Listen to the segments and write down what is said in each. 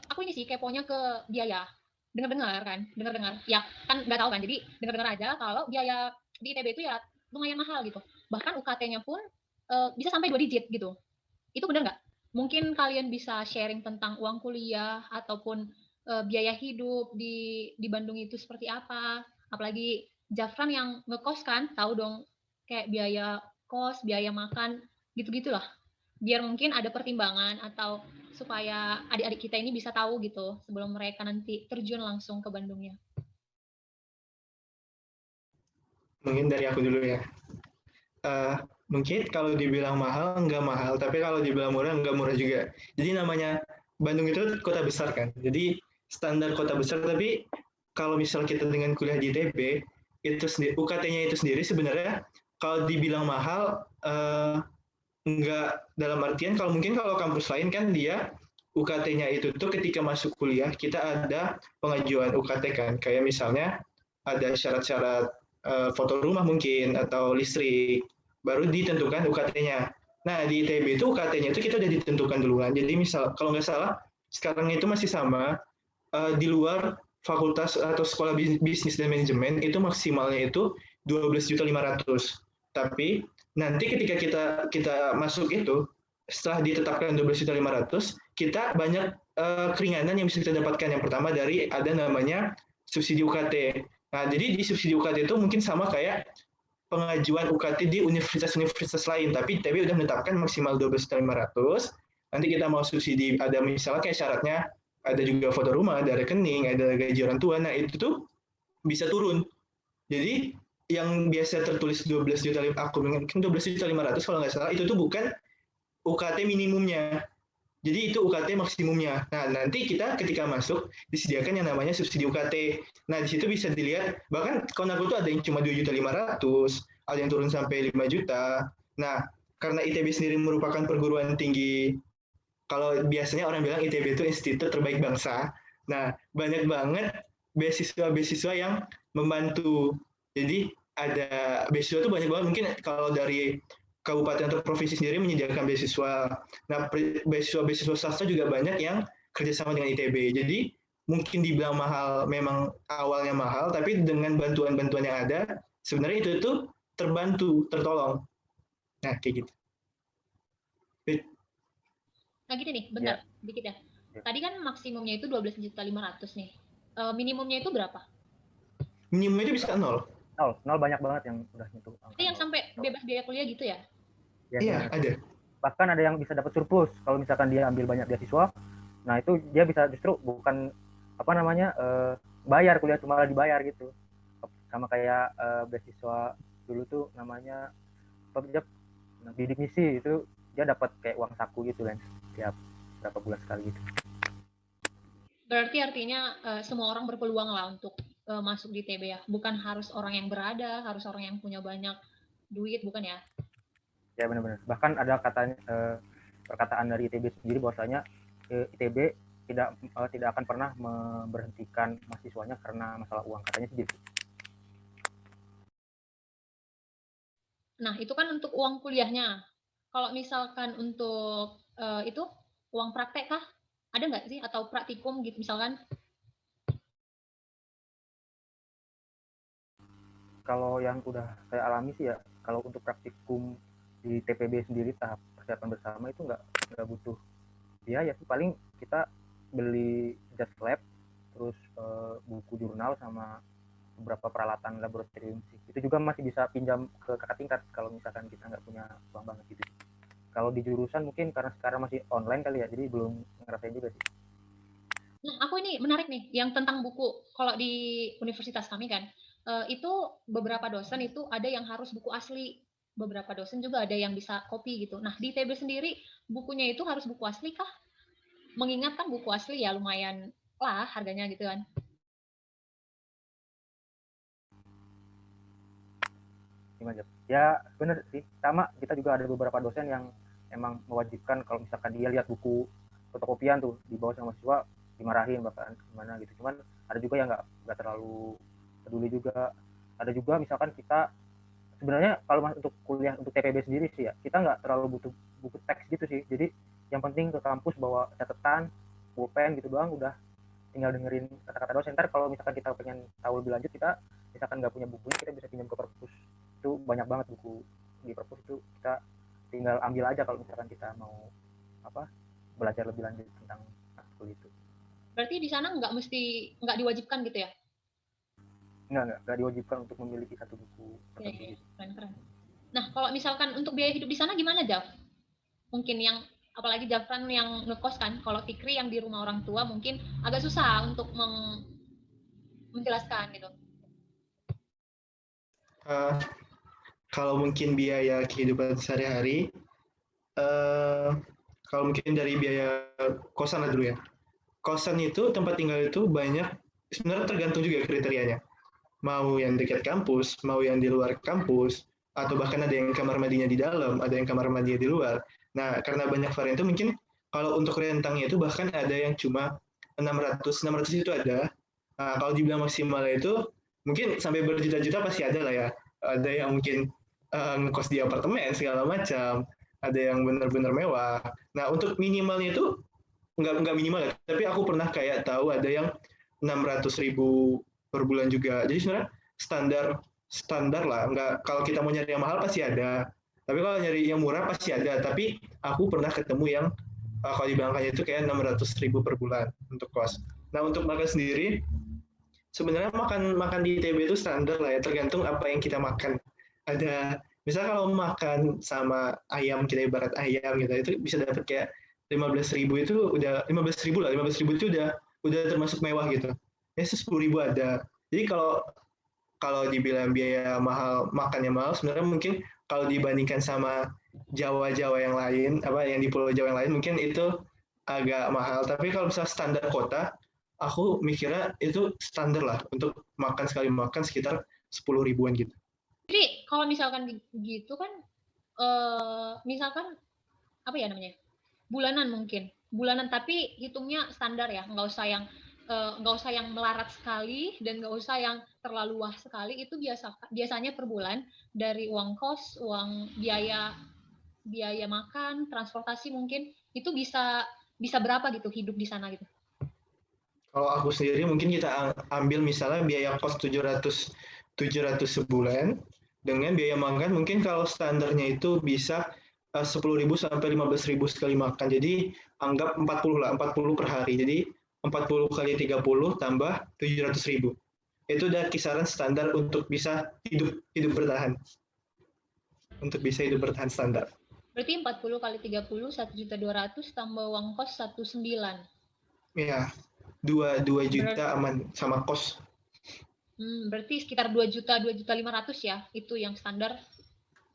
Aku ini sih keponya ke biaya. Dengar-dengar ya kan nggak tahu kan, jadi dengar-dengar aja kalau biaya di ITB itu ya lumayan mahal gitu, bahkan UKT-nya pun bisa sampai 2 digit gitu. Itu benar nggak? Mungkin kalian bisa sharing tentang uang kuliah ataupun biaya hidup di Bandung itu seperti apa, apalagi Jafran yang ngekos kan, tahu dong kayak biaya kos, biaya makan, gitu-gitulah, biar mungkin ada pertimbangan atau supaya adik-adik kita ini bisa tahu gitu sebelum mereka nanti terjun langsung ke Bandungnya. Mungkin dari aku dulu ya. Uh, Mungkin kalau dibilang mahal, nggak mahal. Tapi kalau dibilang murah, nggak murah juga. Jadi namanya Bandung itu kota besar kan. Jadi standar kota besar. Tapi kalau misal kita dengan kuliah di ITB, itu sendiri, UKT-nya itu sendiri sebenarnya kalau dibilang mahal, nggak dalam artian kalau mungkin kalau kampus lain kan dia UKT-nya itu tuh ketika masuk kuliah kita ada pengajuan UKT kan kayak misalnya ada syarat-syarat foto rumah mungkin atau listrik baru ditentukan UKT-nya. Nah di ITB itu UKT-nya itu kita udah ditentukan duluan. Jadi misal kalau nggak salah sekarang itu masih sama di luar fakultas atau sekolah bisnis dan manajemen itu maksimalnya itu 12.500.000. Tapi nanti ketika kita masuk itu setelah ditetapkan 12.500.000 kita banyak keringanan yang bisa kita dapatkan. Yang pertama dari ada namanya subsidi UKT. Nah, jadi di subsidi UKT itu mungkin sama kayak pengajuan UKT di universitas-universitas lain, tapi ITB udah menetapkan maksimal 12.500. Nanti kita mau subsidi, ada misalnya kayak syaratnya, ada juga foto rumah, ada rekening, ada gaji orang tua, nah itu tuh bisa turun. Jadi yang biasa tertulis 12 juta, aku mungkin 12.500.000 kalau nggak salah, itu tuh bukan UKT minimumnya. Jadi itu UKT maksimumnya. Nah, nanti kita ketika masuk disediakan yang namanya subsidi UKT. Nah, di situ bisa dilihat, bahkan kawan aku tuh ada yang cuma 2.500.000, ada yang turun sampai 5 juta. Nah, karena ITB sendiri merupakan perguruan tinggi, kalau biasanya orang bilang ITB itu institut terbaik bangsa. Nah, banyak banget beasiswa-beasiswa yang membantu. Jadi ada beasiswa itu banyak banget. Mungkin kalau dari kabupaten atau provinsi sendiri menyediakan beasiswa. Nah, beasiswa-beasiswa swasta juga banyak yang kerjasama dengan ITB. Jadi mungkin dibilang mahal, memang awalnya mahal, tapi dengan bantuan-bantuan yang ada, sebenarnya itu tuh terbantu, tertolong. Nah, kayak gitu. Nah gini nih, bentar, Ya, dikit ya. Tadi kan maksimumnya itu 12.500.000 nih. Minimumnya itu berapa? Minimumnya itu bisa nol. nol banyak banget yang udah nyentuh Ada angka yang nol. sampai bebas biaya kuliah gitu ya? Ya, Iya, ada. bahkan ada yang bisa dapat surplus kalau misalkan dia ambil banyak beasiswa. Nah itu dia bisa justru bukan apa namanya bayar kuliah, cuma dibayar gitu, sama kayak beasiswa dulu tuh namanya apa, bidik misi itu, dia dapat kayak uang saku gitu kan tiap berapa bulan sekali gitu. Berarti artinya semua orang berpeluang lah untuk masuk di TB ya. Bukan harus orang yang berada, harus orang yang punya banyak duit, bukan ya? Ya benar-benar. Bahkan ada katanya perkataan dari ITB sendiri bahwasanya ITB tidak akan pernah memberhentikan mahasiswanya karena masalah uang, katanya sendiri. Nah, itu kan untuk uang kuliahnya. Kalau misalkan untuk itu uang praktek kah? Ada nggak sih? Atau praktikum gitu misalkan? Kalau yang udah saya alami sih ya, kalau untuk praktikum di TPB sendiri tahap persiapan bersama itu nggak butuh biaya sih. Paling kita beli jas lab, terus buku jurnal sama beberapa peralatan laboratorium sih. Itu juga masih bisa pinjam ke kakak tingkat kalau misalkan kita nggak punya uang banget gitu. Kalau di jurusan mungkin karena sekarang masih online kali ya, jadi belum ngerasain juga sih. Nah, aku ini menarik nih, yang tentang buku. Kalau di universitas kami kan, itu beberapa dosen itu ada yang harus buku asli, beberapa dosen juga ada yang bisa copy gitu. Nah, di TB sendiri bukunya itu harus buku asli kah? Mengingat kan buku asli ya lumayan lah harganya gitu kan. Gimana? Ya bener sih, sama kita juga ada beberapa dosen yang emang mewajibkan kalau misalkan dia lihat buku fotokopian tuh di bawah sama mahasiswa dimarahin bahkan gimana gitu. Cuman ada juga yang nggak terlalu peduli juga. Ada juga misalkan kita sebenarnya kalau untuk kuliah untuk TPB sendiri sih ya, kita nggak terlalu butuh buku teks gitu sih. Jadi yang penting ke kampus bawa catatan, pulpen gitu doang udah tinggal dengerin kata-kata dosen. Ntar kalau misalkan kita pengen tahu lebih lanjut, kita misalkan nggak punya bukunya, kita bisa pinjam ke perpus. Itu banyak banget buku di perpus itu, kita tinggal ambil aja kalau misalkan kita mau belajar lebih lanjut tentang ekskul itu. Berarti di sana nggak diwajibkan gitu ya? Nggak diwajibkan untuk memiliki satu buku tertentu. Keren. Nah, kalau misalkan untuk biaya hidup di sana gimana, Jav? Mungkin yang apalagi Jafran yang ngekos kan, kalau Fikri yang di rumah orang tua mungkin agak susah untuk menjelaskan gitu. Kalau mungkin biaya kehidupan sehari-hari, kalau mungkin dari biaya kosan lah dulu ya. Kosan itu, tempat tinggal itu banyak, sebenarnya tergantung juga kriterianya. Mau yang dekat kampus, mau yang di luar kampus, atau bahkan ada yang kamar mandinya di dalam, ada yang kamar mandinya di luar. Nah, karena banyak varian itu, mungkin kalau untuk rentangnya itu bahkan ada yang cuma 600 itu ada. Nah, kalau dibilang maksimal itu, mungkin sampai berjuta-juta pasti ada lah ya. Ada yang mungkin ngekos di apartemen segala macam, ada yang benar-benar mewah. Nah, untuk minimalnya itu nggak minimal ya, tapi aku pernah kayak tahu ada yang 600.000 per bulan juga. Jadi sebenarnya standar lah. Nggak, kalau kita mau nyari yang mahal pasti ada. Tapi kalau nyari yang murah pasti ada. Tapi aku pernah ketemu yang kalau dibilangkannya itu kayak 600.000 per bulan untuk kos. Nah, untuk makan sendiri, sebenarnya makan di ITB itu standar lah ya, tergantung apa yang kita makan. Ada, misalnya kalau makan sama ayam, kita ibarat ayam gitu, itu bisa dapat kayak 15.000 itu udah 15.000 lah, 15.000 itu udah termasuk mewah gitu. Ya 10.000 ada. Jadi kalau dibilang biaya mahal, makannya mahal, sebenarnya mungkin kalau dibandingkan sama Jawa-Jawa yang lain, yang di Pulau Jawa yang lain, mungkin itu agak mahal. Tapi kalau misalnya standar kota, aku mikirnya itu standar lah untuk makan sekali makan sekitar 10.000-an gitu. Jadi kalau misalkan gitu kan, misalkan apa ya namanya, bulanan mungkin, bulanan tapi hitungnya standar ya, nggak usah yang melarat sekali dan nggak usah yang terlalu wah sekali. Itu biasanya per bulan dari uang kos, uang biaya makan, transportasi mungkin itu bisa berapa gitu hidup di sana gitu. Kalau aku sendiri mungkin kita ambil misalnya biaya kos 700 sebulan, dengan biaya makan mungkin kalau standarnya itu bisa 10.000 sampai 15.000 sekali makan. Jadi anggap 40 lah, 40 per hari. Jadi 40 kali 30 tambah 700.000. Itu udah kisaran standar untuk bisa hidup bertahan. Untuk bisa hidup bertahan standar. Berarti 40 kali 30, 1.200.000 tambah uang kos 1,9. Ya, 2 juta aman sama kos. Berarti sekitar 2.500.000 ya, itu yang standar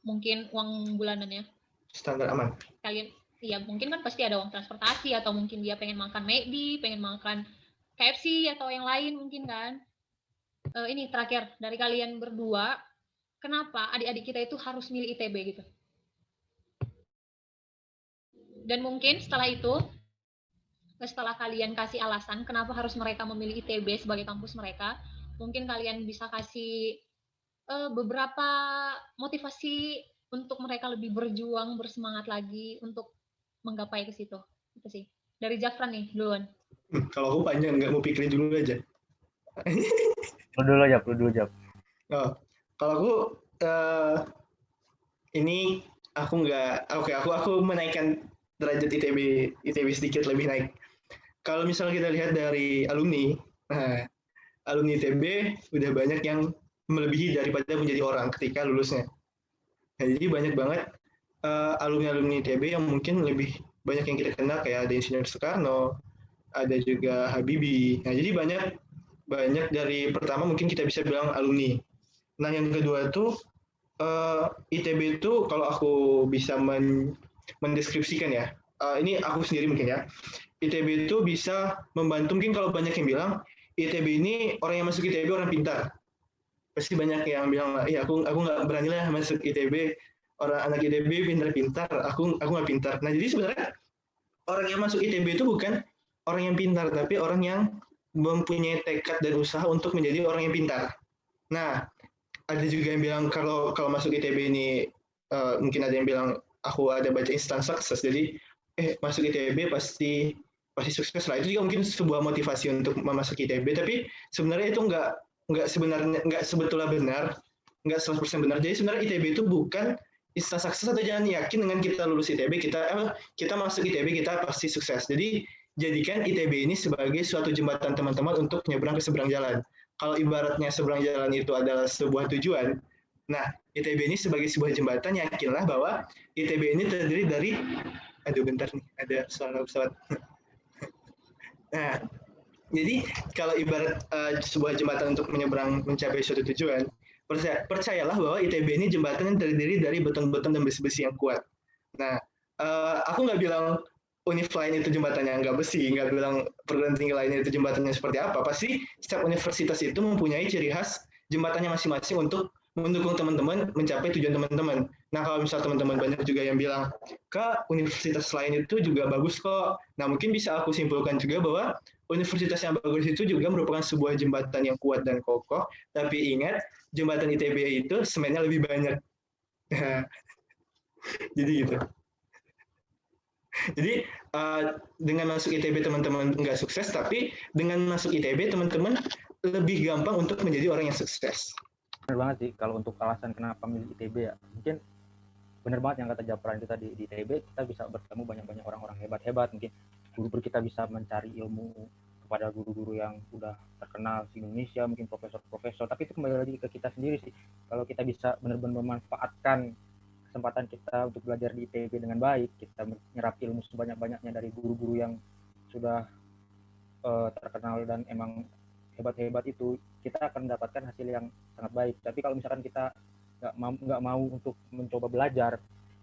mungkin uang bulanannya. Standar aman. Kalian, ya mungkin kan pasti ada uang transportasi, atau mungkin dia pengen makan McD, pengen makan KFC atau yang lain mungkin kan. Ini terakhir dari kalian berdua, kenapa adik-adik kita itu harus milih ITB gitu? Dan mungkin setelah kalian kasih alasan kenapa harus mereka memilih ITB sebagai kampus mereka, mungkin kalian bisa kasih beberapa motivasi untuk mereka lebih berjuang, bersemangat lagi untuk menggapai ke situ. Itu sih. Dari Jafran nih, duluan. Kalau aku panjang, nggak mau pikirin dulu aja. Lu dulu Jap. Oh, kalau aku ini aku nggak, aku menaikkan derajat ITB sedikit lebih naik. Kalau misalnya kita lihat dari alumni, nah, alumni ITB udah banyak yang melebihi daripada menjadi orang ketika lulusnya. Nah, jadi banyak banget alumni ITB yang mungkin lebih banyak yang kita kenal, kayak ada Insinyur Soekarno, ada juga Habibie. Nah, jadi banyak dari pertama mungkin kita bisa bilang alumni. Nah, yang kedua itu ITB itu kalau aku bisa mendeskripsikan ya, ini aku sendiri mungkin ya, ITB itu bisa membantu, mungkin kalau banyak yang bilang ITB ini orang yang masuk ITB orang pintar, pasti banyak yang bilang, iya aku nggak berani lah masuk ITB, orang anak ITB pintar-pintar, aku nggak pintar. Nah, jadi sebenarnya orang yang masuk ITB itu bukan orang yang pintar, tapi orang yang mempunyai tekad dan usaha untuk menjadi orang yang pintar. Nah, ada juga yang bilang kalau masuk ITB ini mungkin ada yang bilang aku ada baca instant success, jadi masuk ITB pasti pasti sukses lah. Itu juga mungkin sebuah motivasi untuk memasuki ITB, tapi sebenarnya itu nggak sebetulnya benar, nggak 100% benar. Jadi sebenarnya ITB itu bukan istilah sukses, atau jangan yakin dengan kita lulus ITB kita masuk ITB kita pasti sukses. Jadi jadikan ITB ini sebagai suatu jembatan teman-teman untuk nyebrang ke seberang jalan. Kalau ibaratnya seberang jalan itu adalah sebuah tujuan, nah ITB ini sebagai sebuah jembatan, yakinlah bahwa ITB ini terdiri dari, aduh bentar nih, ada suara pesawat. Nah, jadi kalau ibarat sebuah jembatan untuk menyeberang mencapai suatu tujuan, percayalah bahwa ITB ini jembatan yang terdiri dari beton-beton dan besi-besi yang kuat. Nah, aku nggak bilang univ lain itu jembatannya nggak besi, nggak bilang perguruan tinggi lainnya itu jembatannya seperti apa. Pasti setiap universitas itu mempunyai ciri khas jembatannya masing-masing untuk mendukung teman-teman mencapai tujuan teman-teman. Nah, kalau misal teman-teman banyak juga yang bilang, Kak, universitas lain itu juga bagus kok. Nah, mungkin bisa aku simpulkan juga bahwa universitas yang bagus itu juga merupakan sebuah jembatan yang kuat dan kokoh. Tapi ingat, jembatan ITB itu semennya lebih banyak. Jadi gitu. Jadi dengan masuk ITB teman-teman nggak sukses, tapi dengan masuk ITB teman-teman lebih gampang untuk menjadi orang yang sukses. Benar banget sih kalau untuk alasan kenapa milih ITB ya. Mungkin benar banget yang kata Japran itu tadi, di ITB kita bisa bertemu banyak-banyak orang-orang hebat-hebat, mungkin guru-guru kita bisa mencari ilmu kepada guru-guru yang udah terkenal di Indonesia, mungkin profesor-profesor, tapi itu kembali lagi ke kita sendiri sih. Kalau kita bisa benar-benar memanfaatkan kesempatan kita untuk belajar di ITB dengan baik, kita menyerap ilmu sebanyak-banyaknya dari guru-guru yang sudah terkenal dan emang hebat-hebat itu, kita akan mendapatkan hasil yang sangat baik. Tapi kalau misalkan kita nggak mau untuk mencoba belajar,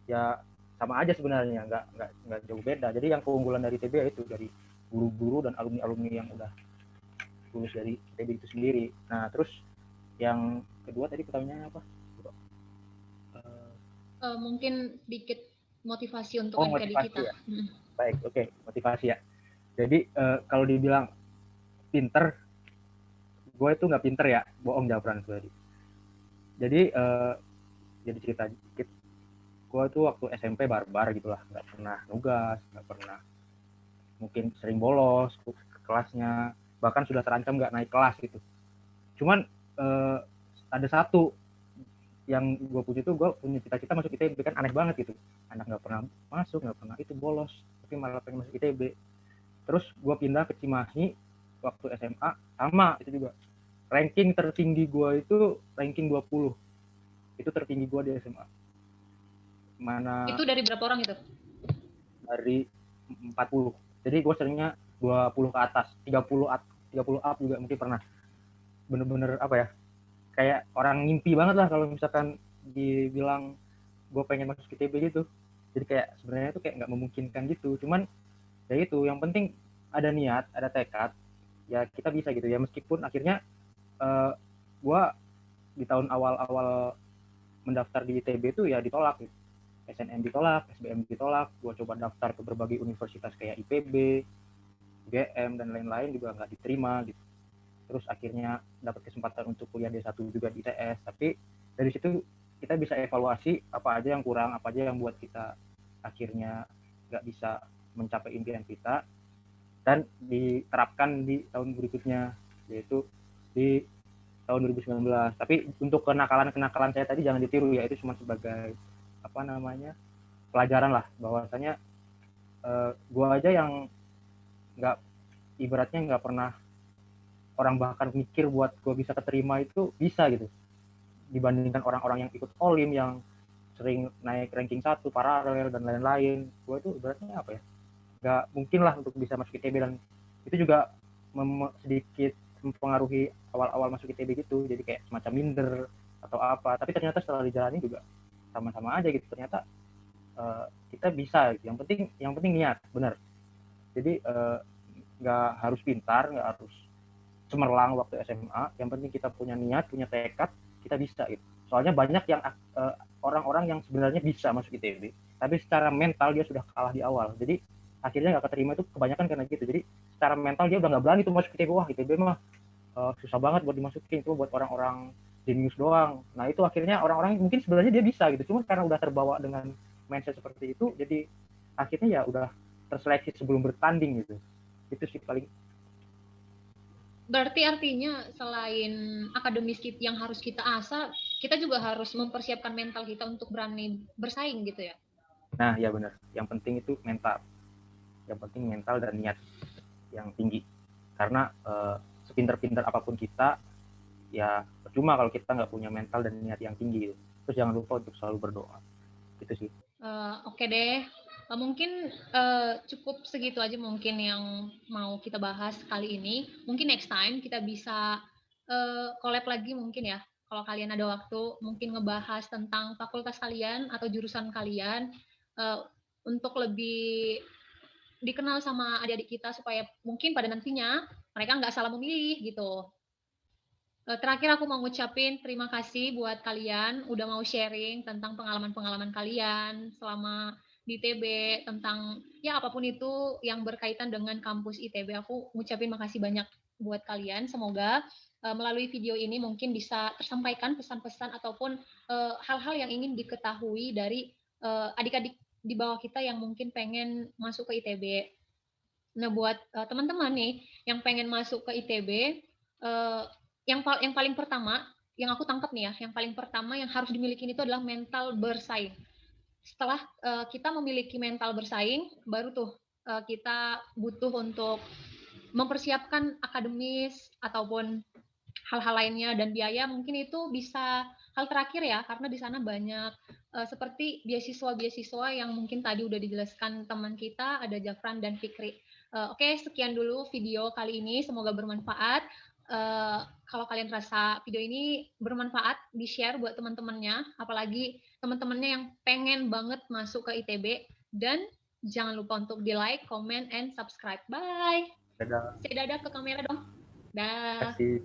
ya sama aja sebenarnya, nggak jauh beda. Jadi yang keunggulan dari ITB itu dari guru-guru dan alumni-alumni yang udah lulus dari ITB itu sendiri. Nah, terus yang kedua tadi pertanyaannya apa? Mungkin sedikit motivasi untuk motivasi adik-adik kita. Ya? Baik, oke, motivasi ya. Jadi kalau dibilang pinter, gue itu nggak pinter ya, bohong Japran tadi. Jadi jadi cerita dikit, gue tuh waktu SMP barbar gitulah, nggak pernah nugas, nggak pernah, mungkin sering bolos ke kelasnya, bahkan sudah terancam nggak naik kelas gitu. Cuman ada satu yang gue punya tuh, gue punya cita-cita masuk ITB, kan aneh banget gitu, anak nggak pernah masuk, nggak pernah itu bolos, tapi malah pengen masuk ITB. Terus gue pindah ke Cimahi waktu SMA, sama itu juga ranking tertinggi gue itu ranking 20, itu tertinggi gue di SMA. Mana itu dari berapa orang itu? Dari 40. Jadi gue seringnya 20 ke atas, 30 up juga mungkin pernah. Bener-bener apa ya, kayak orang ngimpi banget lah kalau misalkan dibilang gue pengen masuk ITB gitu. Jadi kayak sebenarnya itu kayak nggak memungkinkan gitu. Cuman ya itu, yang penting ada niat, ada tekad, ya kita bisa gitu ya. Meskipun akhirnya gue di tahun awal-awal mendaftar di ITB itu ya ditolak gitu. SNM ditolak, SBM ditolak, gue coba daftar ke berbagai universitas kayak IPB, UGM, dan lain-lain juga nggak diterima gitu. Terus akhirnya dapat kesempatan untuk kuliah D1 juga di ITS, tapi dari situ kita bisa evaluasi apa aja yang kurang, apa aja yang buat kita akhirnya nggak bisa mencapai impian kita, dan diterapkan di tahun berikutnya, yaitu di tahun 2019. Tapi untuk kenakalan-kenakalan saya tadi jangan ditiru ya, itu cuma sebagai apa namanya, pelajaran lah, bahwasanya gue aja yang ibaratnya nggak pernah orang bahkan mikir buat gue bisa keterima itu bisa gitu, dibandingkan orang-orang yang ikut olim yang sering naik ranking 1, paralel dan lain-lain. Gue itu ibaratnya apa ya, nggak mungkin lah untuk bisa masuk ITB, dan itu juga sedikit mempengaruhi awal-awal masuk ITB gitu, jadi kayak semacam minder atau apa. Tapi ternyata setelah dijalani juga sama-sama aja gitu, ternyata kita bisa gitu. Yang penting niat, benar. Jadi nggak harus pintar, nggak harus cemerlang waktu SMA, yang penting kita punya niat, punya tekad, kita bisa gitu. Soalnya banyak yang orang-orang yang sebenarnya bisa masuk ITB, tapi secara mental dia sudah kalah di awal, jadi akhirnya nggak keterima. Itu kebanyakan karena gitu. Jadi secara mental dia udah nggak berani tuh masuk ITB, wah ITB mah susah banget buat dimasukin, itu buat orang-orang jenius doang. Nah itu akhirnya orang-orang mungkin sebenarnya dia bisa gitu, cuma karena udah terbawa dengan mindset seperti itu, jadi akhirnya ya udah terseleksi sebelum bertanding gitu. Itu sih paling. Berarti artinya selain akademis yang harus kita asah, kita juga harus mempersiapkan mental kita untuk berani bersaing gitu ya? Nah, ya benar. Yang penting itu mental. Yang penting mental dan niat yang tinggi. Karena sepinter-pinter apapun kita, ya percuma kalau kita nggak punya mental dan niat yang tinggi. Gitu. Terus jangan lupa untuk selalu berdoa. Gitu sih. Oke deh. Mungkin cukup segitu aja mungkin yang mau kita bahas kali ini. Mungkin next time kita bisa collab lagi mungkin ya. Kalau kalian ada waktu, mungkin ngebahas tentang fakultas kalian atau jurusan kalian untuk lebih dikenal sama adik-adik kita supaya mungkin pada nantinya mereka nggak salah memilih gitu. Terakhir aku mau ngucapin terima kasih buat kalian udah mau sharing tentang pengalaman-pengalaman kalian selama di ITB tentang ya apapun itu yang berkaitan dengan kampus ITB. Aku ngucapin makasih banyak buat kalian. Semoga melalui video ini mungkin bisa tersampaikan pesan-pesan ataupun hal-hal yang ingin diketahui dari adik-adik di bawah kita yang mungkin pengen masuk ke ITB. Nah, buat teman-teman nih yang pengen masuk ke ITB, yang paling pertama yang aku tangkap nih ya, yang paling pertama yang harus dimiliki itu adalah mental bersaing. Setelah kita memiliki mental bersaing, baru tuh kita butuh untuk mempersiapkan akademis ataupun hal-hal lainnya dan biaya mungkin itu bisa hal terakhir ya karena di sana banyak seperti beasiswa-beasiswa yang mungkin tadi udah dijelaskan teman kita ada Jafran dan Fikri. Oke, sekian dulu video kali ini, semoga bermanfaat. Kalau kalian rasa video ini bermanfaat, di-share buat teman-temannya, apalagi teman-temannya yang pengen banget masuk ke ITB, dan jangan lupa untuk di-like, comment, and subscribe. Bye! Dadah. Say dadah ke kamera dong. Dah. Terima kasih.